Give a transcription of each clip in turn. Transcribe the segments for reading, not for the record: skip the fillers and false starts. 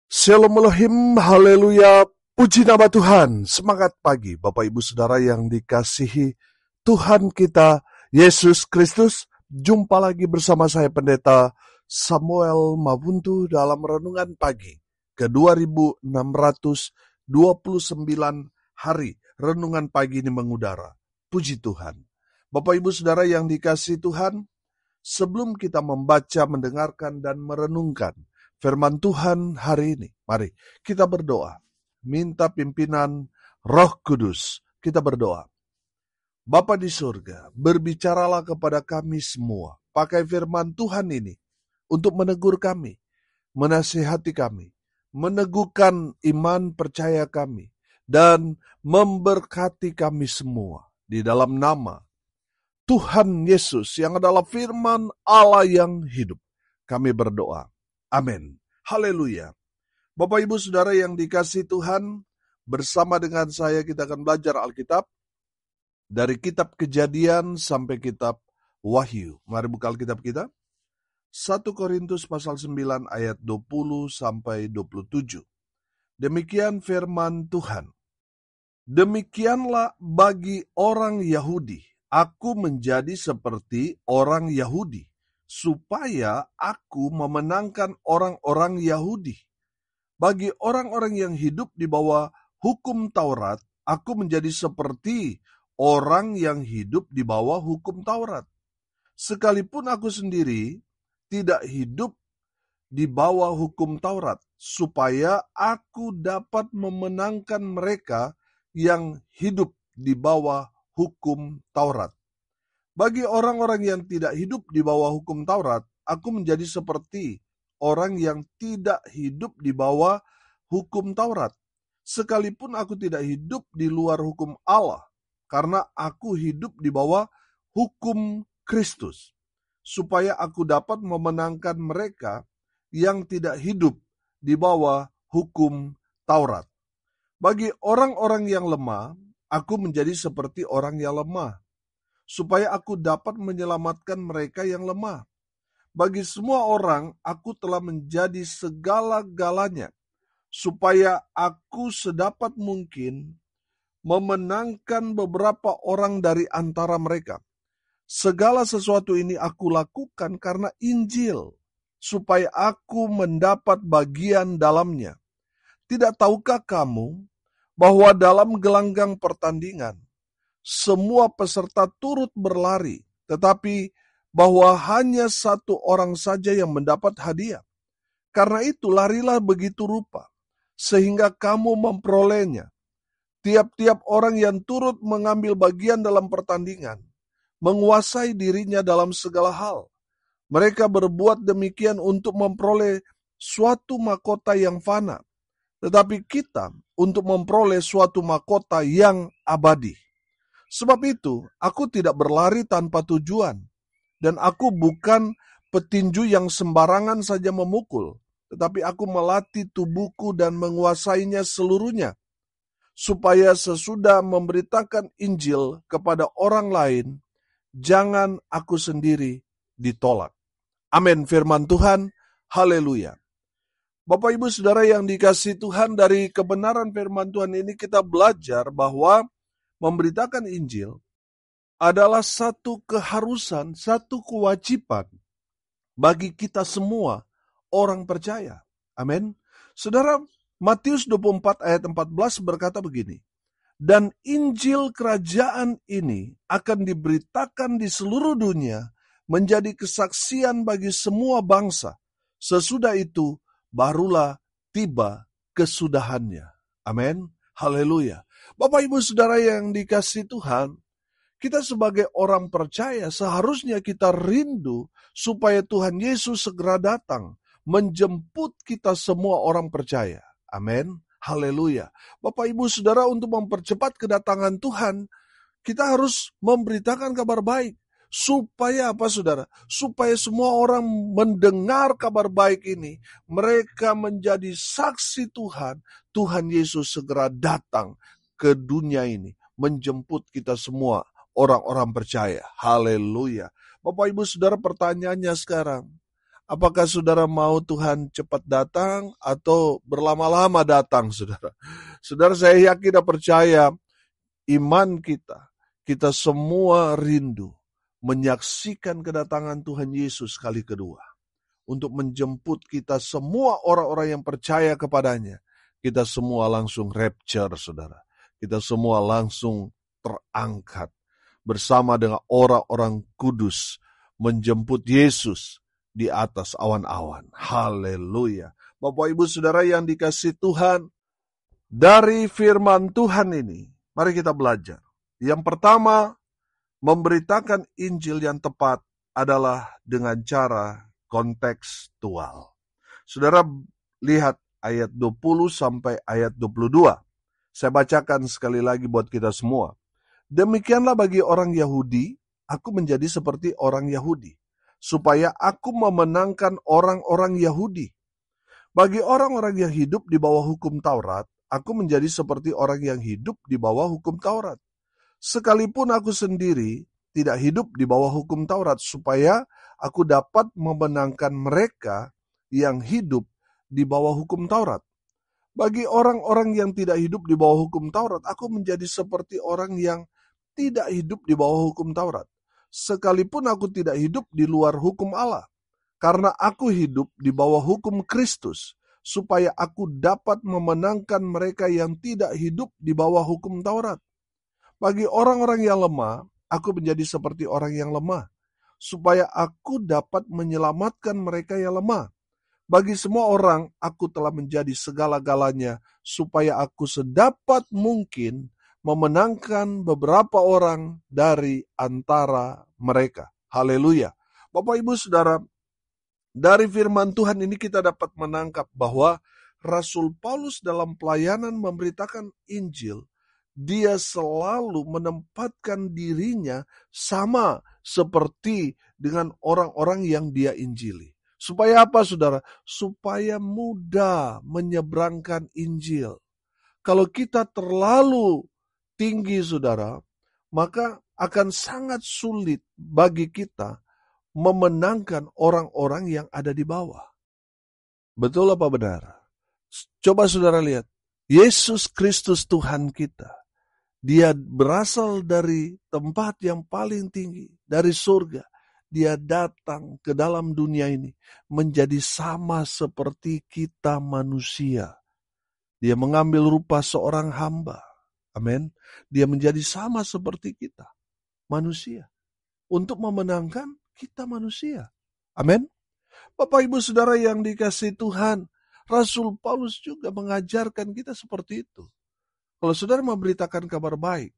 Shalom Elohim, haleluya, puji nama Tuhan. Semangat pagi Bapak Ibu Saudara yang dikasihi Tuhan kita Yesus Kristus. Jumpa lagi bersama saya Pendeta Samuel Mabuntu dalam Renungan Pagi ke 2629 hari. Renungan pagi ini mengudara. Puji Tuhan. Bapak Ibu Saudara yang dikasihi Tuhan, sebelum kita membaca, mendengarkan, dan merenungkan firman Tuhan hari ini, mari kita berdoa. Minta pimpinan Roh Kudus. Kita berdoa. Bapa di surga, berbicaralah kepada kami semua. Pakai firman Tuhan ini untuk menegur kami, menasihati kami, meneguhkan iman percaya kami, dan memberkati kami semua. Di dalam nama Tuhan Yesus yang adalah firman Allah yang hidup, kami berdoa. Amin. Haleluya. Bapak Ibu Saudara yang dikasihi Tuhan, bersama dengan saya kita akan belajar Alkitab dari kitab Kejadian sampai kitab Wahyu. Mari buka Alkitab kita. 1 Korintus pasal 9 ayat 20 sampai 27. Demikian firman Tuhan. Demikianlah bagi orang Yahudi, aku menjadi seperti orang Yahudi, supaya aku memenangkan orang-orang Yahudi. Bagi orang-orang yang hidup di bawah hukum Taurat, aku menjadi seperti orang yang hidup di bawah hukum Taurat. Sekalipun aku sendiri tidak hidup di bawah hukum Taurat, supaya aku dapat memenangkan mereka yang hidup di bawah hukum Taurat. Bagi orang-orang yang tidak hidup di bawah hukum Taurat, aku menjadi seperti orang yang tidak hidup di bawah hukum Taurat. Sekalipun aku tidak hidup di luar hukum Allah, karena aku hidup di bawah hukum Kristus, supaya aku dapat memenangkan mereka yang tidak hidup di bawah hukum Taurat. Bagi orang-orang yang lemah, aku menjadi seperti orang yang lemah, supaya aku dapat menyelamatkan mereka yang lemah. Bagi semua orang, aku telah menjadi segala-galanya, supaya aku sedapat mungkin memenangkan beberapa orang dari antara mereka. Segala sesuatu ini aku lakukan karena Injil, supaya aku mendapat bagian dalamnya. Tidak tahukah kamu bahwa dalam gelanggang pertandingan, semua peserta turut berlari, tetapi bahwa hanya satu orang saja yang mendapat hadiah. Karena itu larilah begitu rupa, sehingga kamu memperolehnya. Tiap-tiap orang yang turut mengambil bagian dalam pertandingan, menguasai dirinya dalam segala hal. Mereka berbuat demikian untuk memperoleh suatu mahkota yang fana, tetapi kita untuk memperoleh suatu mahkota yang abadi. Sebab itu, aku tidak berlari tanpa tujuan, dan aku bukan petinju yang sembarangan saja memukul, tetapi aku melatih tubuhku dan menguasainya seluruhnya, supaya sesudah memberitakan Injil kepada orang lain, jangan aku sendiri ditolak. Amin, firman Tuhan, haleluya. Bapak Ibu Saudara yang dikasihi Tuhan, dari kebenaran firman Tuhan ini kita belajar bahwa memberitakan Injil adalah satu keharusan, satu kewajiban bagi kita semua orang percaya. Amin. Saudara, Matius 24 ayat 14 berkata begini, dan Injil kerajaan ini akan diberitakan di seluruh dunia menjadi kesaksian bagi semua bangsa. Sesudah itu barulah tiba kesudahannya. Amin. Haleluya. Bapak Ibu Saudara yang dikasihi Tuhan, kita sebagai orang percaya seharusnya kita rindu supaya Tuhan Yesus segera datang menjemput kita semua orang percaya. Amin. Haleluya. Bapak Ibu Saudara, untuk mempercepat kedatangan Tuhan, kita harus memberitakan kabar baik. Supaya apa saudara? Supaya semua orang mendengar kabar baik ini. Mereka menjadi saksi Tuhan. Tuhan Yesus segera datang ke dunia ini, menjemput kita semua orang-orang percaya. Haleluya. Bapak Ibu Saudara, pertanyaannya sekarang, Apakah saudara mau Tuhan cepat datang atau berlama-lama datang, saudara? Saudara, saya yakin dan percaya iman kita semua rindu menyaksikan kedatangan Tuhan Yesus kali kedua. Untuk menjemput kita semua orang-orang yang percaya kepadanya. Kita semua langsung rapture, saudara. Kita semua langsung terangkat bersama dengan orang-orang kudus menjemput Yesus di atas awan-awan. Haleluya. Bapak Ibu Saudara yang dikasihi Tuhan, dari firman Tuhan ini, mari kita belajar. Yang pertama, memberitakan Injil yang tepat adalah dengan cara kontekstual. Saudara lihat ayat 20 sampai ayat 22. Saya bacakan sekali lagi buat kita semua. Demikianlah bagi orang Yahudi, aku menjadi seperti orang Yahudi, supaya aku memenangkan orang-orang Yahudi. Bagi orang-orang yang hidup di bawah hukum Taurat, aku menjadi seperti orang yang hidup di bawah hukum Taurat. Sekalipun aku sendiri tidak hidup di bawah hukum Taurat, supaya aku dapat memenangkan mereka yang hidup di bawah hukum Taurat. Bagi orang-orang yang tidak hidup di bawah hukum Taurat, aku menjadi seperti orang yang tidak hidup di bawah hukum Taurat. Sekalipun aku tidak hidup di luar hukum Allah, karena aku hidup di bawah hukum Kristus, supaya aku dapat memenangkan mereka yang tidak hidup di bawah hukum Taurat. Bagi orang-orang yang lemah, aku menjadi seperti orang yang lemah, supaya aku dapat menyelamatkan mereka yang lemah. Bagi semua orang, aku telah menjadi segala-galanya, supaya aku sedapat mungkin memenangkan beberapa orang dari antara mereka. Haleluya. Bapak Ibu Saudara, dari firman Tuhan ini kita dapat menangkap bahwa Rasul Paulus dalam pelayanan memberitakan Injil, dia selalu menempatkan dirinya sama seperti dengan orang-orang yang dia injili. Supaya apa, saudara? Supaya mudah menyeberangkan Injil. Kalau kita terlalu tinggi, saudara, maka akan sangat sulit bagi kita memenangkan orang-orang yang ada di bawah. Betul apa benar? Coba saudara lihat, Yesus Kristus Tuhan kita, dia berasal dari tempat yang paling tinggi, dari surga. Dia datang ke dalam dunia ini menjadi sama seperti kita manusia. Dia mengambil rupa seorang hamba. Amin. Dia menjadi sama seperti kita, manusia. Untuk memenangkan kita manusia. Amin. Bapak Ibu Saudara yang dikasihi Tuhan, Rasul Paulus juga mengajarkan kita seperti itu. Kalau saudara memberitakan kabar baik,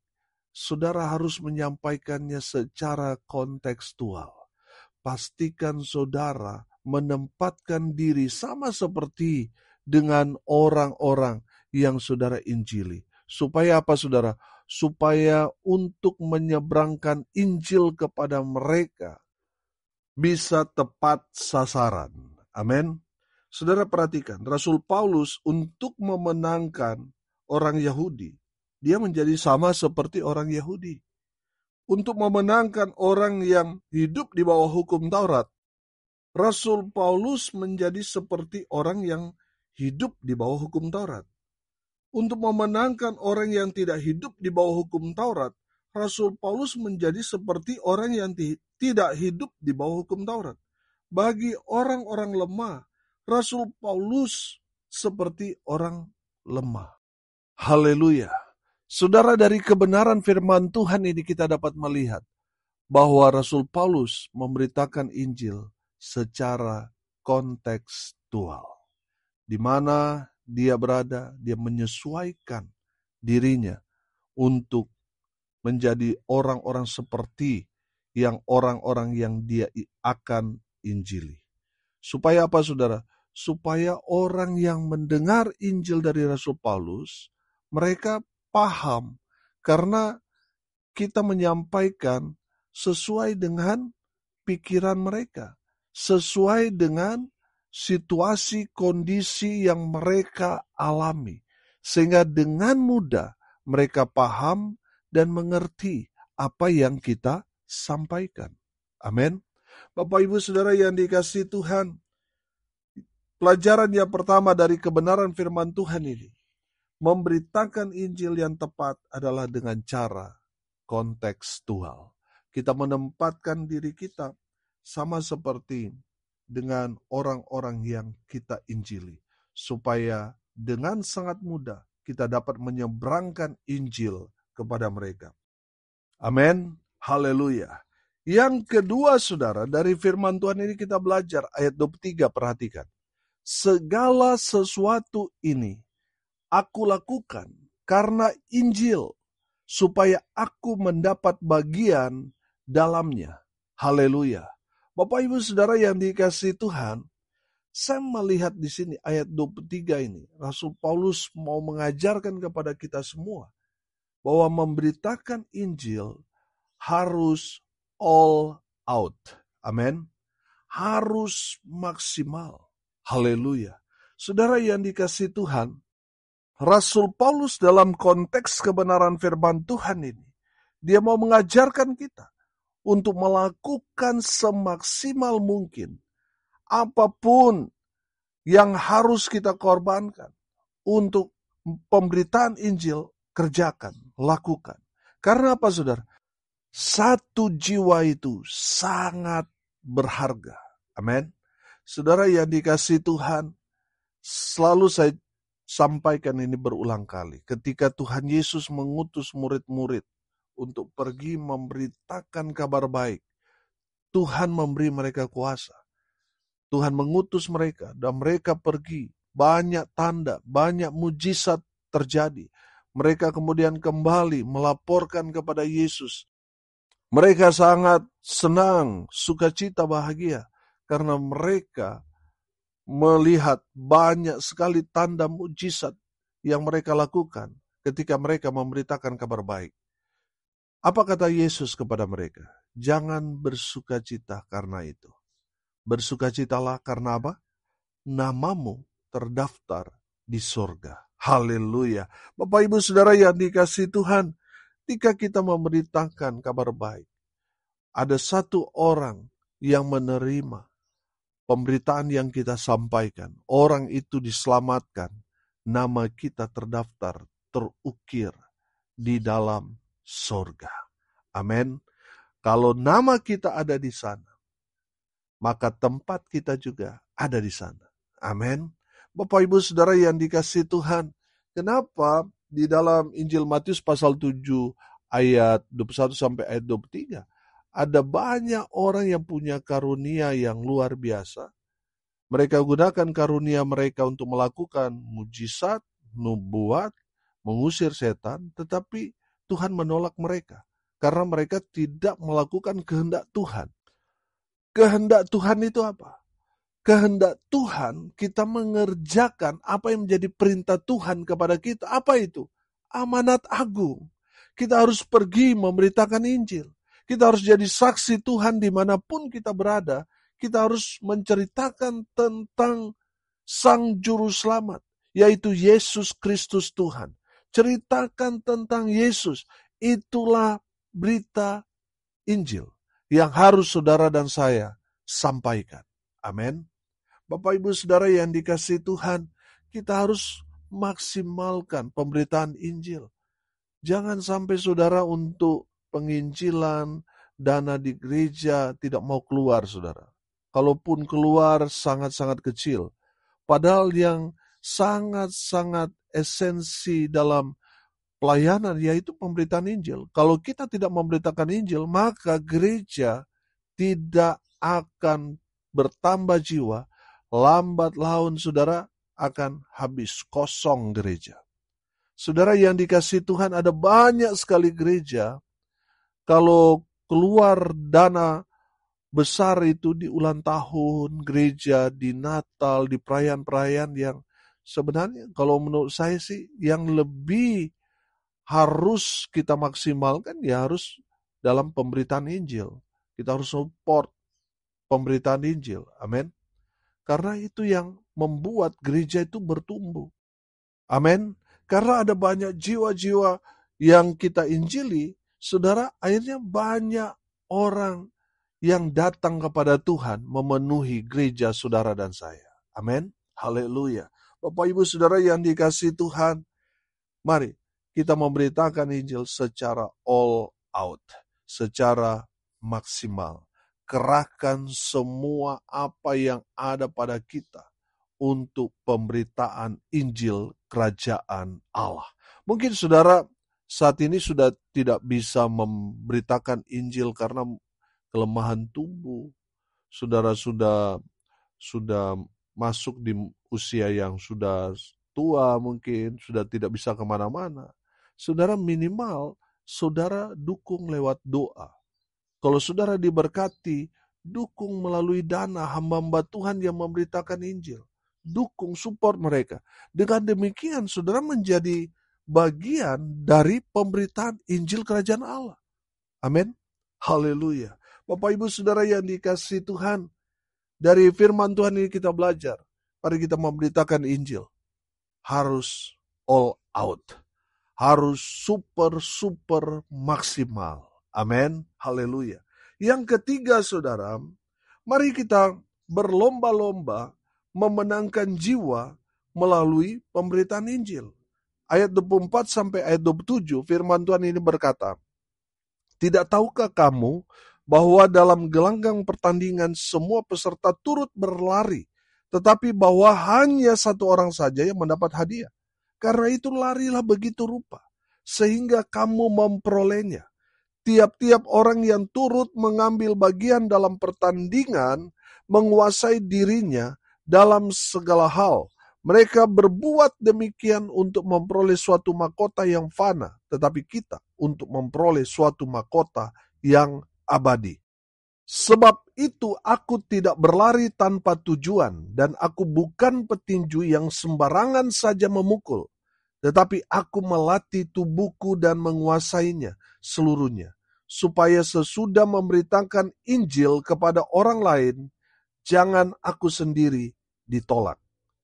saudara harus menyampaikannya secara kontekstual. Pastikan saudara menempatkan diri sama seperti dengan orang-orang yang saudara injili. Supaya apa, saudara? Supaya untuk menyeberangkan Injil kepada mereka bisa tepat sasaran. Amin. Saudara perhatikan, Rasul Paulus untuk memenangkan orang Yahudi, dia menjadi sama seperti orang Yahudi. Untuk memenangkan orang yang hidup di bawah hukum Taurat, Rasul Paulus menjadi seperti orang yang hidup di bawah hukum Taurat. Untuk memenangkan orang yang tidak hidup di bawah hukum Taurat, Rasul Paulus menjadi seperti orang yang tidak hidup di bawah hukum Taurat. Bagi orang-orang lemah, Rasul Paulus seperti orang lemah. Haleluya. Saudara, dari kebenaran firman Tuhan ini kita dapat melihat bahwa Rasul Paulus memberitakan Injil secara kontekstual. Di mana dia berada, dia menyesuaikan dirinya untuk menjadi orang-orang seperti yang orang-orang yang dia akan injili. Supaya apa, saudara? Supaya orang yang mendengar Injil dari Rasul Paulus, mereka paham, karena kita menyampaikan sesuai dengan pikiran mereka, sesuai dengan situasi kondisi yang mereka alami, sehingga dengan mudah mereka paham dan mengerti apa yang kita sampaikan. Amin. Bapak Ibu Saudara yang dikasihi Tuhan, pelajaran yang pertama dari kebenaran firman Tuhan ini, memberitakan Injil yang tepat adalah dengan cara kontekstual. Kita menempatkan diri kita sama seperti dengan orang-orang yang kita injili, supaya dengan sangat mudah kita dapat menyeberangkan Injil kepada mereka. Amin. Haleluya. Yang kedua, saudara, dari firman Tuhan ini kita belajar ayat 23, perhatikan. Segala sesuatu ini aku lakukan karena Injil, supaya aku mendapat bagian dalamnya. Haleluya. Bapak Ibu Saudara yang dikasihi Tuhan, saya melihat di sini ayat 23 ini, Rasul Paulus mau mengajarkan kepada kita semua bahwa memberitakan Injil harus all out. Amin. Harus maksimal. Haleluya. Saudara yang dikasihi Tuhan, Rasul Paulus dalam konteks kebenaran firman Tuhan ini, dia mau mengajarkan kita untuk melakukan semaksimal mungkin apapun yang harus kita korbankan untuk pemberitaan Injil, kerjakan, lakukan. Karena apa, saudara? Satu jiwa itu sangat berharga. Amin. Saudara yang dikasihi Tuhan, selalu saya sampaikan ini berulang kali. Ketika Tuhan Yesus mengutus murid-murid untuk pergi memberitakan kabar baik, Tuhan memberi mereka kuasa. Tuhan mengutus mereka dan mereka pergi. Banyak tanda, banyak mujizat terjadi. Mereka kemudian kembali melaporkan kepada Yesus. Mereka sangat senang, sukacita, bahagia, karena mereka melihat banyak sekali tanda mujizat yang mereka lakukan ketika mereka memberitakan kabar baik. Apa kata Yesus kepada mereka? Jangan bersukacita karena itu. Bersukacitalah karena apa? Namamu terdaftar di sorga. Haleluya. Bapak Ibu Saudara yang dikasihi Tuhan, ketika kita memberitakan kabar baik, ada satu orang yang menerima pemberitaan yang kita sampaikan. Orang itu diselamatkan. Nama kita terdaftar, terukir di dalam sorga. Amin. Kalau nama kita ada di sana, maka tempat kita juga ada di sana. Amin. Bapak Ibu Saudara yang dikasihi Tuhan, kenapa di dalam Injil Matius pasal 7 ayat 21 sampai ayat 23 ada banyak orang yang punya karunia yang luar biasa. Mereka gunakan karunia mereka untuk melakukan mujizat, nubuat, mengusir setan, tetapi Tuhan menolak mereka karena mereka tidak melakukan kehendak Tuhan. Kehendak Tuhan itu apa? Kehendak Tuhan kita mengerjakan apa yang menjadi perintah Tuhan kepada kita. Apa itu? Amanat agung. Kita harus pergi memberitakan Injil. Kita harus jadi saksi Tuhan dimanapun kita berada. Kita harus menceritakan tentang Sang Juru Selamat, yaitu Yesus Kristus Tuhan. Ceritakan tentang Yesus. Itulah berita Injil yang harus saudara dan saya sampaikan. Amin. Bapak Ibu Saudara yang dikasihi Tuhan, kita harus maksimalkan pemberitaan Injil. Jangan sampai saudara untuk penginjilan, dana di gereja tidak mau keluar, saudara. Kalaupun keluar sangat-sangat kecil. Padahal yang sangat-sangat esensi dalam pelayanan yaitu pemberitaan Injil. Kalau kita tidak memberitakan Injil, maka gereja tidak akan bertambah jiwa. Lambat laun saudara akan habis, kosong gereja. Saudara yang dikasihi Tuhan, ada banyak sekali gereja, kalau keluar dana besar itu di ulang tahun gereja, di Natal, di perayaan-perayaan yang sebenarnya kalau menurut saya sih yang lebih harus kita maksimalkan ya harus dalam pemberitaan Injil. Kita harus support pemberitaan Injil. Amin. Karena itu yang membuat gereja itu bertumbuh. Amin. Karena ada banyak jiwa-jiwa yang kita injili, saudara, akhirnya banyak orang yang datang kepada Tuhan memenuhi gereja saudara dan saya. Amin. Haleluya. Bapak Ibu Saudara yang dikasihi Tuhan, mari kita memberitakan Injil secara all out, secara maksimal. Kerahkan semua apa yang ada pada kita untuk pemberitaan Injil Kerajaan Allah. Mungkin saudara saat ini sudah tidak bisa memberitakan Injil karena kelemahan tubuh. Saudara sudah masuk di usia yang sudah tua, mungkin sudah tidak bisa kemana-mana. Saudara minimal, saudara dukung lewat doa. Kalau saudara diberkati, dukung melalui dana hamba-hamba Tuhan yang memberitakan Injil. Dukung, support mereka. Dengan demikian, saudara menjadi bagian dari pemberitaan Injil Kerajaan Allah. Amin. Haleluya. Bapak Ibu Saudara yang dikasihi Tuhan, dari firman Tuhan ini kita belajar. Mari kita memberitakan Injil. Harus all out. Harus super maksimal. Amin. Haleluya. Yang ketiga saudara, mari kita berlomba-lomba memenangkan jiwa melalui pemberitaan Injil. Ayat 24 sampai ayat 27 firman Tuhan ini berkata, "Tidak tahukah kamu bahwa dalam gelanggang pertandingan semua peserta turut berlari, tetapi bahwa hanya satu orang saja yang mendapat hadiah? Karena itu larilah begitu rupa, sehingga kamu memperolehnya. Tiap-tiap orang yang turut mengambil bagian dalam pertandingan menguasai dirinya dalam segala hal. Mereka berbuat demikian untuk memperoleh suatu mahkota yang fana, tetapi kita untuk memperoleh suatu mahkota yang abadi. Sebab itu aku tidak berlari tanpa tujuan, dan aku bukan petinju yang sembarangan saja memukul, tetapi aku melatih tubuhku dan menguasainya seluruhnya, supaya sesudah memberitakan Injil kepada orang lain, jangan aku sendiri ditolak."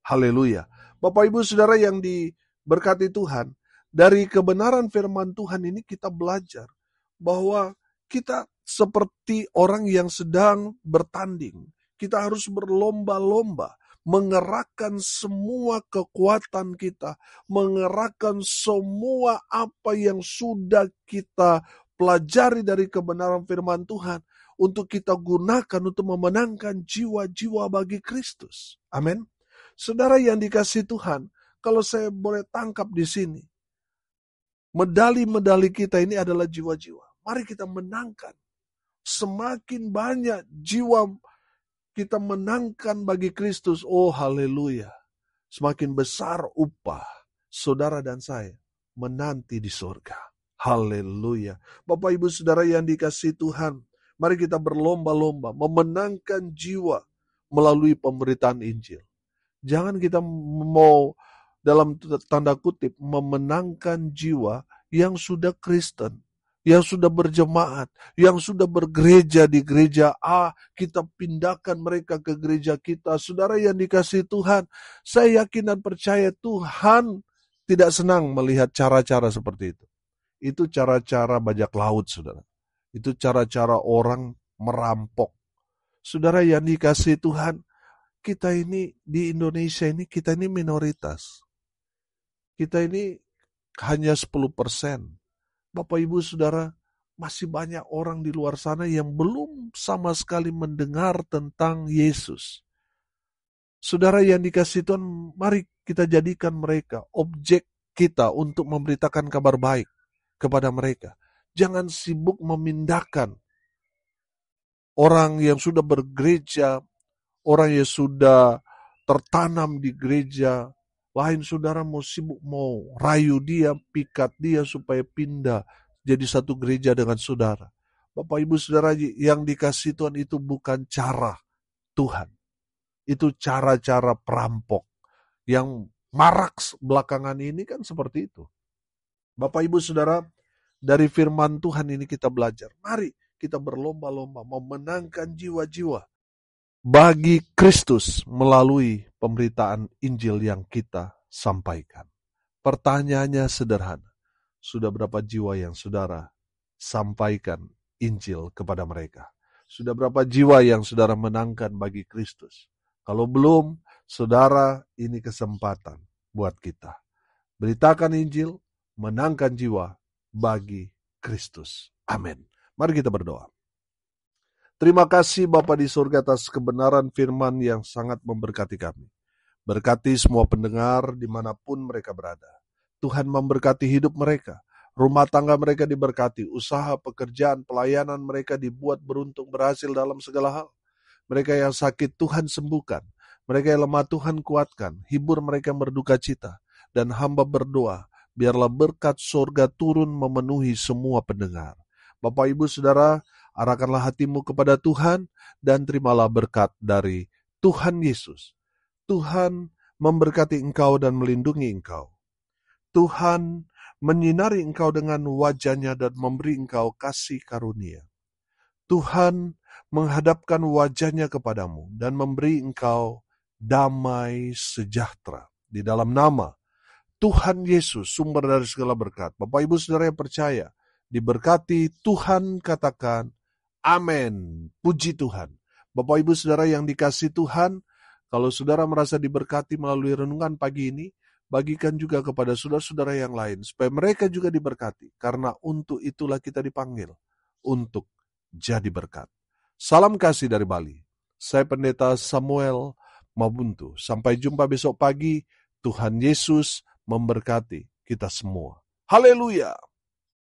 Haleluya. Bapak Ibu Saudara yang diberkati Tuhan, dari kebenaran firman Tuhan ini kita belajar bahwa kita seperti orang yang sedang bertanding. Kita harus berlomba-lomba, mengerahkan semua kekuatan kita, mengerahkan semua apa yang sudah kita pelajari dari kebenaran firman Tuhan untuk kita gunakan untuk memenangkan jiwa-jiwa bagi Kristus. Amin. Saudara yang dikasihi Tuhan, kalau saya boleh tangkap di sini, medali-medali kita ini adalah jiwa-jiwa. Mari kita menangkan. Semakin banyak jiwa kita menangkan bagi Kristus, oh haleluya. Semakin besar upah saudara dan saya menanti di surga. Haleluya. Bapak Ibu Saudara yang dikasihi Tuhan, mari kita berlomba-lomba memenangkan jiwa melalui pemberitaan Injil. Jangan kita mau dalam tanda kutip memenangkan jiwa yang sudah Kristen, yang sudah berjemaat, yang sudah bergereja di gereja A, kita pindahkan mereka ke gereja kita. Saudara yang dikasihi Tuhan, saya yakin dan percaya Tuhan tidak senang melihat cara-cara seperti itu. Itu cara-cara bajak laut, saudara. Itu cara-cara orang merampok. Saudara yang dikasihi Tuhan, kita ini di Indonesia ini, kita ini minoritas. Kita ini hanya 10%. Bapak Ibu Saudara, masih banyak orang di luar sana yang belum sama sekali mendengar tentang Yesus. Saudara yang dikasihi Tuhan, mari kita jadikan mereka objek kita untuk memberitakan kabar baik kepada mereka. Jangan sibuk memindahkan orang yang sudah bergereja, orang yang sudah tertanam di gereja lain. Saudara mau sibuk, mau rayu dia, pikat dia supaya pindah jadi satu gereja dengan saudara. Bapak Ibu Saudara yang dikasihi Tuhan, itu bukan cara Tuhan. Itu cara-cara perampok yang marak belakangan ini kan seperti itu. Bapak Ibu Saudara, dari firman Tuhan ini kita belajar. Mari kita berlomba-lomba memenangkan jiwa-jiwa bagi Kristus melalui pemberitaan Injil yang kita sampaikan. Pertanyaannya sederhana. Sudah berapa jiwa yang saudara sampaikan Injil kepada mereka? Sudah berapa jiwa yang saudara menangkan bagi Kristus? Kalau belum, saudara, ini kesempatan buat kita. Beritakan Injil, menangkan jiwa bagi Kristus. Amin. Mari kita berdoa. Terima kasih Bapa di surga atas kebenaran firman yang sangat memberkati kami. Berkati semua pendengar dimanapun mereka berada. Tuhan memberkati hidup mereka. Rumah tangga mereka diberkati. Usaha, pekerjaan, pelayanan mereka dibuat beruntung berhasil dalam segala hal. Mereka yang sakit Tuhan sembuhkan. Mereka yang lemah Tuhan kuatkan. Hibur mereka yang berduka cita. Dan hamba berdoa, biarlah berkat surga turun memenuhi semua pendengar. Bapak, Ibu, Saudara, arahkanlah hatimu kepada Tuhan dan terimalah berkat dari Tuhan Yesus. Tuhan memberkati engkau dan melindungi engkau. Tuhan menyinari engkau dengan wajah-Nya dan memberi engkau kasih karunia. Tuhan menghadapkan wajah-Nya kepadamu dan memberi engkau damai sejahtera. Di dalam nama Tuhan Yesus, sumber dari segala berkat. Bapak, Ibu, Saudara yang percaya, diberkati Tuhan, katakan amin. Puji Tuhan. Bapak, Ibu, Saudara yang dikasihi Tuhan, kalau saudara merasa diberkati melalui renungan pagi ini, bagikan juga kepada saudara-saudara yang lain, supaya mereka juga diberkati. Karena untuk itulah kita dipanggil, untuk jadi berkat. Salam kasih dari Bali. Saya Pendeta Samuel Mabuntu. Sampai jumpa besok pagi. Tuhan Yesus memberkati kita semua. Haleluya!